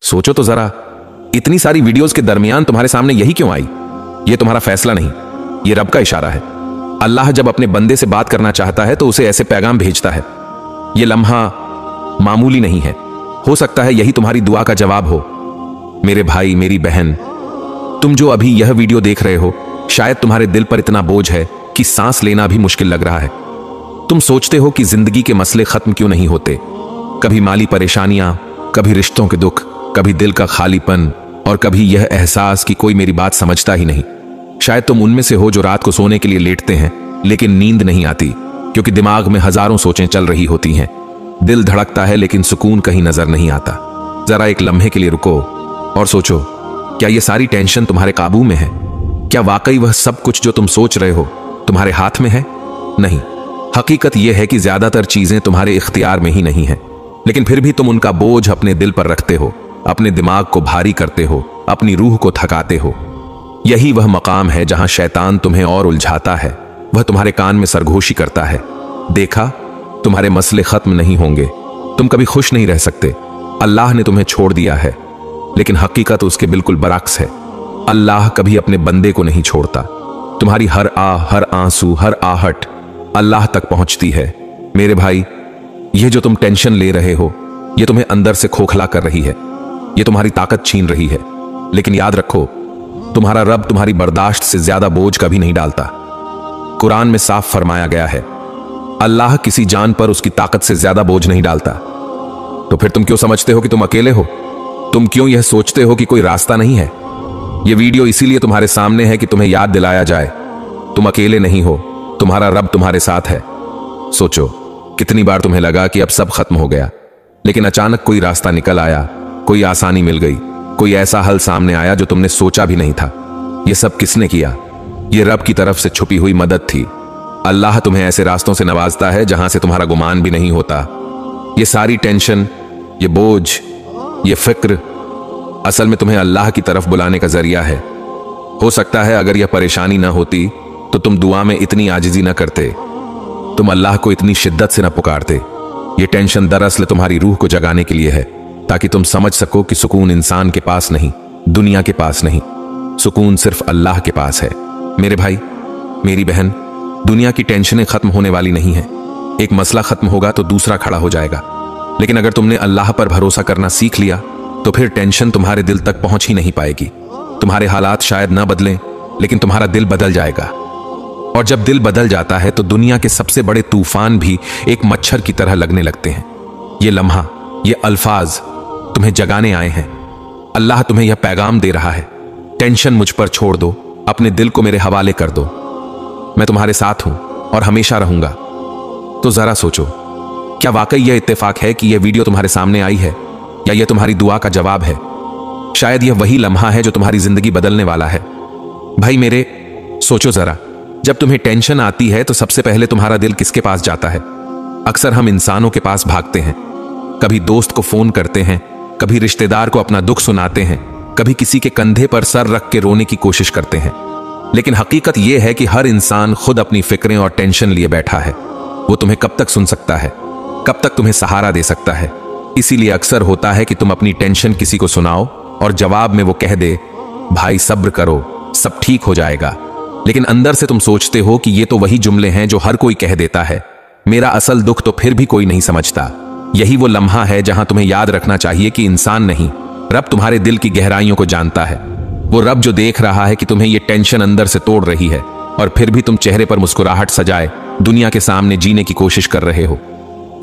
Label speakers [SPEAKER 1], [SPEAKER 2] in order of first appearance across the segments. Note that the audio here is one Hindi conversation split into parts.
[SPEAKER 1] सोचो तो जरा, इतनी सारी वीडियोस के दरमियान तुम्हारे सामने यही क्यों आई? ये तुम्हारा फैसला नहीं, ये रब का इशारा है। अल्लाह जब अपने बंदे से बात करना चाहता है तो उसे ऐसे पैगाम भेजता है। ये लम्हा मामूली नहीं है। हो सकता है यही तुम्हारी दुआ का जवाब हो। मेरे भाई, मेरी बहन, तुम जो अभी यह वीडियो देख रहे हो, शायद तुम्हारे दिल पर इतना बोझ है कि सांस लेना भी मुश्किल लग रहा है। तुम सोचते हो कि जिंदगी के मसले खत्म क्यों नहीं होते। कभी माली परेशानियां, कभी रिश्तों के दुख, कभी दिल का खालीपन, और कभी यह एहसास कि कोई मेरी बात समझता ही नहीं। शायद तुम उनमें से हो जो रात को सोने के लिए लेटते हैं लेकिन नींद नहीं आती, क्योंकि दिमाग में हजारों सोचें चल रही होती हैं। दिल धड़कता है लेकिन सुकून कहीं नजर नहीं आता। जरा एक लम्हे के लिए रुको और सोचो, क्या यह सारी टेंशन तुम्हारे काबू में है? क्या वाकई वह सब कुछ जो तुम सोच रहे हो तुम्हारे हाथ में है? नहीं, हकीकत यह है कि ज्यादातर चीजें तुम्हारे इख्तियार में ही नहीं है, लेकिन फिर भी तुम उनका बोझ अपने दिल पर रखते हो, अपने दिमाग को भारी करते हो, अपनी रूह को थकाते हो। यही वह मकाम है जहां शैतान तुम्हें और उलझाता है। वह तुम्हारे कान में सरगोशी करता है, देखा, तुम्हारे मसले खत्म नहीं होंगे, तुम कभी खुश नहीं रह सकते, अल्लाह ने तुम्हें छोड़ दिया है। लेकिन हकीकत उसके बिल्कुल बरक्स है। अल्लाह कभी अपने बंदे को नहीं छोड़ता। तुम्हारी हर हर आंसू, हर आहट अल्लाह तक पहुंचती है। मेरे भाई, यह जो तुम टेंशन ले रहे हो, यह तुम्हें अंदर से खोखला कर रही है, यह तुम्हारी ताकत छीन रही है। लेकिन याद रखो, तुम्हारा रब तुम्हारी बर्दाश्त से ज्यादा बोझ कभी नहीं डालता। कुरान में साफ फरमाया गया है, अल्लाह किसी जान पर उसकी ताकत से ज्यादा बोझ नहीं डालता। तो फिर तुम क्यों समझते हो कि तुम अकेले हो? तुम क्यों यह सोचते हो कि कोई रास्ता नहीं है? यह वीडियो इसीलिए तुम्हारे सामने है कि तुम्हें याद दिलाया जाए, तुम अकेले नहीं हो, तुम्हारा रब तुम्हारे साथ है। सोचो, कितनी बार तुम्हें लगा कि अब सब खत्म हो गया, लेकिन अचानक कोई रास्ता निकल आया, कोई आसानी मिल गई, कोई ऐसा हल सामने आया जो तुमने सोचा भी नहीं था। यह सब किसने किया? यह रब की तरफ से छुपी हुई मदद थी। अल्लाह तुम्हें ऐसे रास्तों से नवाजता है जहां से तुम्हारा गुमान भी नहीं होता। यह सारी टेंशन, यह बोझ, यह फिक्र असल में तुम्हें अल्लाह की तरफ बुलाने का जरिया है। हो सकता है अगर यह परेशानी ना होती तो तुम दुआ में इतनी आजिजी ना करते, तुम अल्लाह को इतनी शिद्दत से ना पुकारते। यह टेंशन दरअसल तुम्हारी रूह को जगाने के लिए है, ताकि तुम समझ सको कि सुकून इंसान के पास नहीं, दुनिया के पास नहीं, सुकून सिर्फ अल्लाह के पास है। मेरे भाई, मेरी बहन, दुनिया की टेंशनें खत्म होने वाली नहीं है। एक मसला खत्म होगा तो दूसरा खड़ा हो जाएगा। लेकिन अगर तुमने अल्लाह पर भरोसा करना सीख लिया तो फिर टेंशन तुम्हारे दिल तक पहुंच ही नहीं पाएगी। तुम्हारे हालात शायद ना बदलें, लेकिन तुम्हारा दिल बदल जाएगा। और जब दिल बदल जाता है तो दुनिया के सबसे बड़े तूफान भी एक मच्छर की तरह लगने लगते हैं। ये लम्हा, ये अल्फाज तुम्हें जगाने आए हैं। अल्लाह तुम्हें यह पैगाम दे रहा है, टेंशन मुझ पर छोड़ दो, अपने दिल को मेरे हवाले कर दो, मैं तुम्हारे साथ हूं और हमेशा रहूंगा। तो जरा सोचो, क्या वाकई यह इत्तेफाक है कि यह वीडियो तुम्हारे सामने आई है, या यह तुम्हारी दुआ का जवाब है? शायद यह वही लम्हा है जो तुम्हारी जिंदगी बदलने वाला है। भाई मेरे, सोचो जरा, जब तुम्हें टेंशन आती है तो सबसे पहले तुम्हारा दिल किसके पास जाता है? अक्सर हम इंसानों के पास भागते हैं। कभी दोस्त को फोन करते हैं, कभी रिश्तेदार को अपना दुख सुनाते हैं, कभी किसी के कंधे पर सर रख के रोने की कोशिश करते हैं। लेकिन हकीकत यह है कि हर इंसान खुद अपनी फिक्रें और टेंशन लिए बैठा है। वो तुम्हें कब तक सुन सकता है? कब तक तुम्हें सहारा दे सकता है? इसीलिए अक्सर होता है कि तुम अपनी टेंशन किसी को सुनाओ और जवाब में वो कह दे, भाई सब्र करो, सब ठीक हो जाएगा। लेकिन अंदर से तुम सोचते हो कि ये तो वही जुमले हैं जो हर कोई कह देता है, मेरा असल दुख तो फिर भी कोई नहीं समझता। यही वो लम्हा है जहां तुम्हें याद रखना चाहिए कि इंसान नहीं, रब तुम्हारे दिल की गहराइयों को जानता है। वो रब जो देख रहा है कि तुम्हें ये टेंशन अंदर से तोड़ रही है और फिर भी तुम चेहरे पर मुस्कुराहट सजाए दुनिया के सामने जीने की कोशिश कर रहे हो।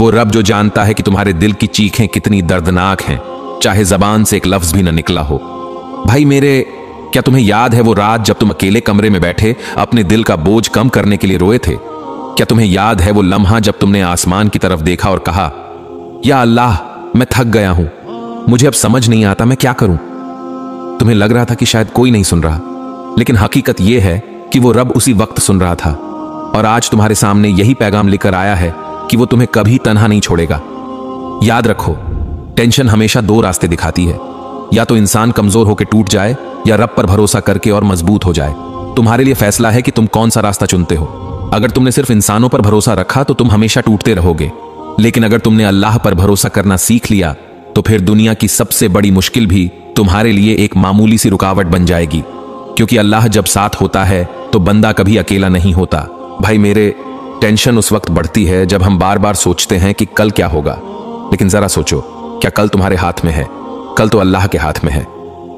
[SPEAKER 1] वो रब जो जानता है कि तुम्हारे दिल की चीखें कितनी दर्दनाक हैं, चाहे जबान से एक लफ्ज भी न निकला हो। भाई मेरे, क्या तुम्हें याद है वो रात जब तुम अकेले कमरे में बैठे अपने दिल का बोझ कम करने के लिए रोए थे? क्या तुम्हें याद है वो लम्हा जब तुमने आसमान की तरफ देखा और कहा, या अल्लाह, मैं थक गया हूं, मुझे अब समझ नहीं आता मैं क्या करूं? तुम्हें लग रहा था कि शायद कोई नहीं सुन रहा, लेकिन हकीकत यह है कि वो रब उसी वक्त सुन रहा था। और आज तुम्हारे सामने यही पैगाम लेकर आया है कि वो तुम्हें कभी तन्हा नहीं छोड़ेगा। याद रखो, टेंशन हमेशा दो रास्ते दिखाती है, या तो इंसान कमजोर होकर टूट जाए या रब पर भरोसा करके और मजबूत हो जाए। तुम्हारे लिए फैसला है कि तुम कौन सा रास्ता चुनते हो। अगर तुमने सिर्फ इंसानों पर भरोसा रखा तो तुम हमेशा टूटते रहोगे, लेकिन अगर तुमने अल्लाह पर भरोसा करना सीख लिया तो तो फिर दुनिया की सबसे बड़ी मुश्किल भी तुम्हारे लिए एक मामूली सी रुकावट बन जाएगी। क्योंकि अल्लाह जब साथ होता है तो बंदा कभी अकेला नहीं होता। भाई मेरे, टेंशन उस वक्त बढ़ती है जब हम बार बार सोचते हैं कि कल क्या होगा। लेकिन जरा सोचो, क्या कल तुम्हारे हाथ में है? कल तो अल्लाह के हाथ में है।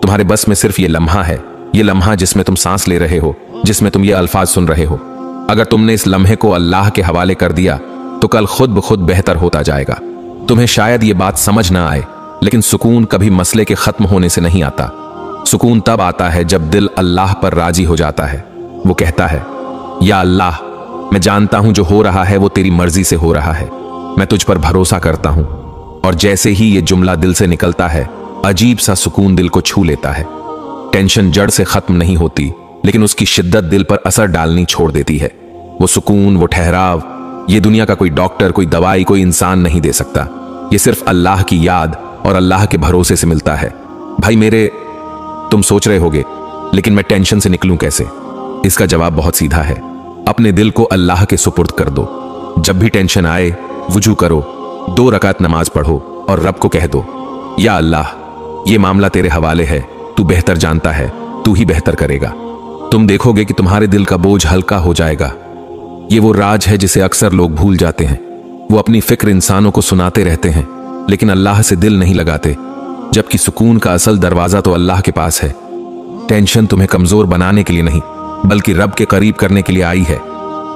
[SPEAKER 1] तुम्हारे बस में सिर्फ ये लम्हा है, ये लम्हा जिसमें तुम सांस ले रहे हो, जिसमें तुम ये अल्फाज सुन रहे हो। अगर तुमने इस लम्हे को अल्लाह के हवाले कर दिया तो कल खुद ब खुद बेहतर होता जाएगा। तुम्हें शायद ये बात समझ ना आए, लेकिन सुकून कभी मसले के खत्म होने से नहीं आता। सुकून तब आता है जब दिल अल्लाह पर राजी हो जाता है। वो कहता है, या अल्लाह, मैं जानता हूं जो हो रहा है वो तेरी मर्जी से हो रहा है, मैं तुझ पर भरोसा करता हूं। और जैसे ही ये जुमला दिल से निकलता है, अजीब सा सुकून दिल को छू लेता है। टेंशन जड़ से खत्म नहीं होती, लेकिन उसकी शिद्दत दिल पर असर डालनी छोड़ देती है। वो सुकून, वो ठहराव, ये दुनिया का कोई डॉक्टर, कोई दवाई, कोई इंसान नहीं दे सकता। ये सिर्फ अल्लाह की याद और अल्लाह के भरोसे से मिलता है। भाई मेरे, तुम सोच रहे होगे, लेकिन मैं टेंशन से निकलूं कैसे? इसका जवाब बहुत सीधा है। अपने दिल को अल्लाह के सुपुर्द कर दो। जब भी टेंशन आए, वुजू करो, 2 रकात नमाज पढ़ो और रब को कह दो, या अल्लाह, ये मामला तेरे हवाले है, तू बेहतर जानता है, तू ही बेहतर करेगा। तुम देखोगे कि तुम्हारे दिल का बोझ हल्का हो जाएगा। ये वो राज है जिसे अक्सर लोग भूल जाते हैं। वो अपनी फिक्र इंसानों को सुनाते रहते हैं, लेकिन अल्लाह से दिल नहीं लगाते। जबकि सुकून का असल दरवाजा तो अल्लाह के पास है। टेंशन तुम्हें कमजोर बनाने के लिए नहीं, बल्कि रब के करीब करने के लिए आई है।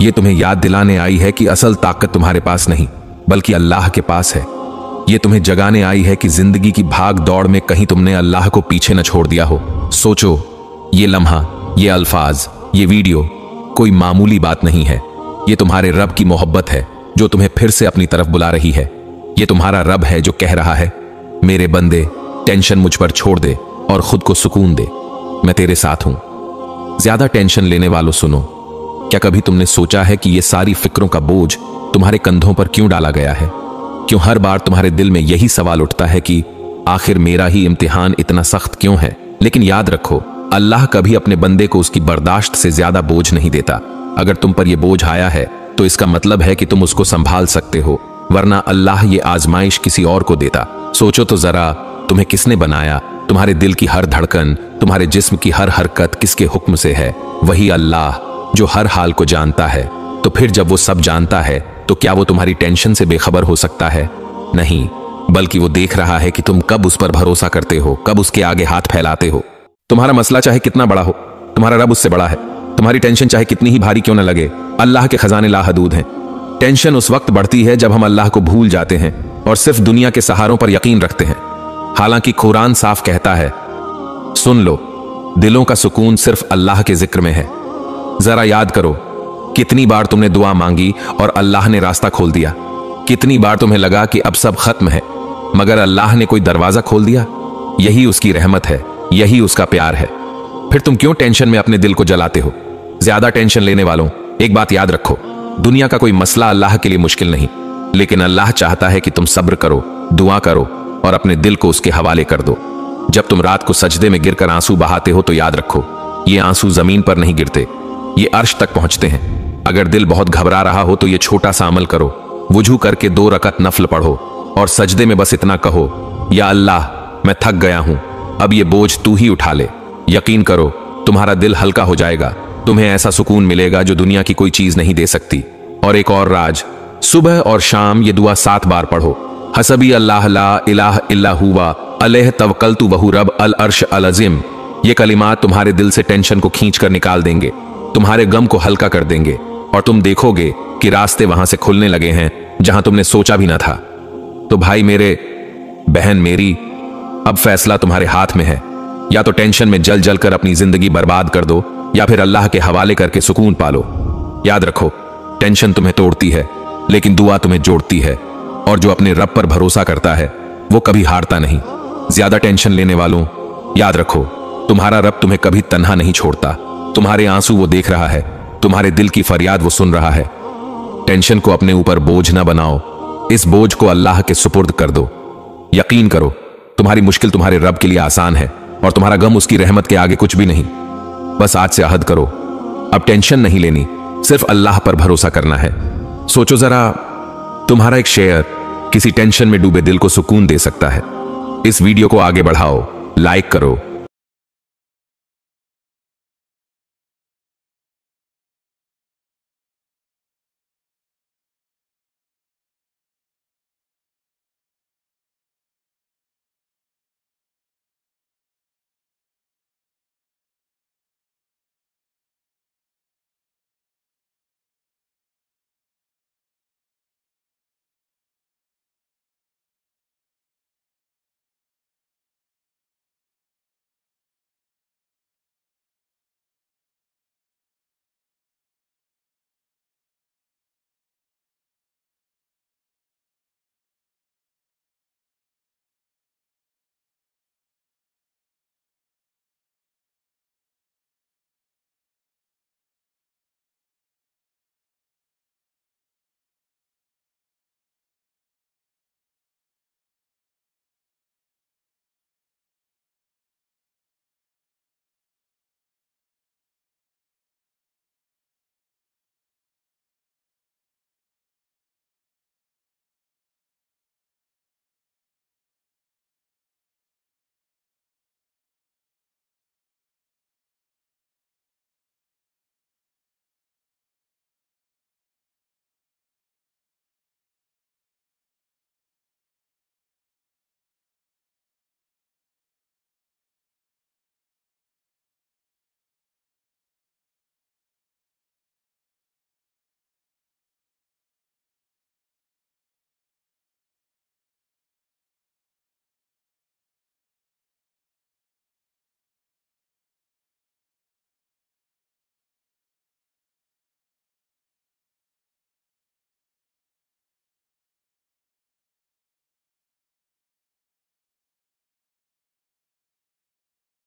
[SPEAKER 1] ये तुम्हें याद दिलाने आई है कि असल ताकत तुम्हारे पास नहीं, बल्कि अल्लाह के पास है। ये तुम्हें जगाने आई है कि जिंदगी की भाग दौड़ में कहीं तुमने अल्लाह को पीछे न छोड़ दिया हो। सोचो, ये लम्हा, ये अल्फाज, ये वीडियो कोई मामूली बात नहीं है। ये तुम्हारे रब की मोहब्बत है जो तुम्हें फिर से अपनी तरफ बुला रही है। ये तुम्हारा रब है जो कह रहा है, मेरे बंदे, टेंशन मुझ पर छोड़ दे और खुद को सुकून दे, मैं तेरे साथ हूं। ज्यादा टेंशन लेने वालों सुनो, क्या कभी तुमने सोचा है कि ये सारी फिक्रों का बोझ तुम्हारे कंधों पर क्यों डाला गया है? क्यों हर बार तुम्हारे दिल में यही सवाल उठता है कि आखिर मेरा ही इम्तिहान इतना सख्त क्यों है? लेकिन याद रखो, अल्लाह कभी अपने बंदे को उसकी बर्दाश्त से ज्यादा बोझ नहीं देता। अगर तुम पर यह बोझ आया है तो इसका मतलब है कि तुम उसको संभाल सकते हो, वरना अल्लाह ये आजमाइश किसी और को देता। सोचो तो जरा, तुम्हें किसने बनाया? तुम्हारे दिल की हर धड़कन, तुम्हारे जिस्म की हर हरकत किसके हुक्म से है? वही अल्लाह जो हर हाल को जानता है। तो फिर जब वो सब जानता है तो क्या वो तुम्हारी टेंशन से बेखबर हो सकता है? नहीं, बल्कि वो देख रहा है कि तुम कब उस पर भरोसा करते हो, कब उसके आगे हाथ फैलाते हो। तुम्हारा मसला चाहे कितना बड़ा हो, तुम्हारा रब उससे बड़ा है। तुम्हारी टेंशन चाहे कितनी ही भारी क्यों न लगे, अल्लाह के खजाने लाहदूद हैं। टेंशन उस वक्त बढ़ती है जब हम अल्लाह को भूल जाते हैं और सिर्फ दुनिया के सहारों पर यकीन रखते हैं। हालांकि कुरान साफ कहता है, सुन लो, दिलों का सुकून सिर्फ अल्लाह के जिक्र में है। जरा याद करो, कितनी बार तुमने दुआ मांगी और अल्लाह ने रास्ता खोल दिया। कितनी बार तुम्हें लगा कि अब सब खत्म है, मगर अल्लाह ने कोई दरवाजा खोल दिया। यही उसकी रहमत है, यही उसका प्यार है। फिर तुम क्यों टेंशन में अपने दिल को जलाते हो? ज्यादा टेंशन लेने वालों, एक बात याद रखो, दुनिया का कोई मसला अल्लाह के लिए मुश्किल नहीं, लेकिन अल्लाह चाहता है कि तुम सब्र करो, दुआ करो और अपने दिल को उसके हवाले कर दो। जब तुम रात को सजदे में गिरकर आंसू बहाते हो तो याद रखो, ये आंसू जमीन पर नहीं गिरते, ये अर्श तक पहुंचते हैं। अगर दिल बहुत घबरा रहा हो तो ये छोटा सा अमल करो, वुजू करके 2 रकत नफल पढ़ो और सजदे में बस इतना कहो, या अल्लाह, मैं थक गया हूं, अब ये बोझ तू ही उठा ले। यकीन करो, तुम्हारा दिल हल्का हो जाएगा, तुम्हें ऐसा सुकून मिलेगा जो दुनिया की कोई चीज नहीं दे सकती। और एक और राज, सुबह और शाम ये दुआ 7 बार पढ़ो, हसबी अल्लाह ला इलाहा इल्ला हुवा अलैह तवक्कलतु वहु रब अल अर्श अल अज़ीम। ये कलिमात तुम्हारे दिल से टेंशन को खींच कर निकाल देंगे, तुम्हारे गम को हल्का कर देंगे और तुम देखोगे कि रास्ते वहां से खुलने लगे हैं जहां तुमने सोचा भी ना था। तो भाई मेरे, बहन मेरी, अब फैसला तुम्हारे हाथ में है। या तो टेंशन में जल जल कर अपनी जिंदगी बर्बाद कर दो, या फिर अल्लाह के हवाले करके सुकून पालो। याद रखो, टेंशन तुम्हें तोड़ती है, लेकिन दुआ तुम्हें जोड़ती है। और जो अपने रब पर भरोसा करता है वो कभी हारता नहीं। ज्यादा टेंशन लेने वालों, याद रखो, तुम्हारा रब तुम्हें कभी तन्हा नहीं छोड़ता। तुम्हारे आंसू वो देख रहा है, तुम्हारे दिल की फरियाद वो सुन रहा है। टेंशन को अपने ऊपर बोझ ना बनाओ, इस बोझ को अल्लाह के सुपुर्द कर दो। यकीन करो, तुम्हारी मुश्किल तुम्हारे रब के लिए आसान है और तुम्हारा गम उसकी रहमत के आगे कुछ भी नहीं। बस आज से अहद करो, अब टेंशन नहीं लेनी, सिर्फ अल्लाह पर भरोसा करना है। सोचो जरा, तुम्हारा एक शेयर किसी टेंशन में डूबे दिल को सुकून दे सकता है। इस वीडियो को आगे बढ़ाओ, लाइक करो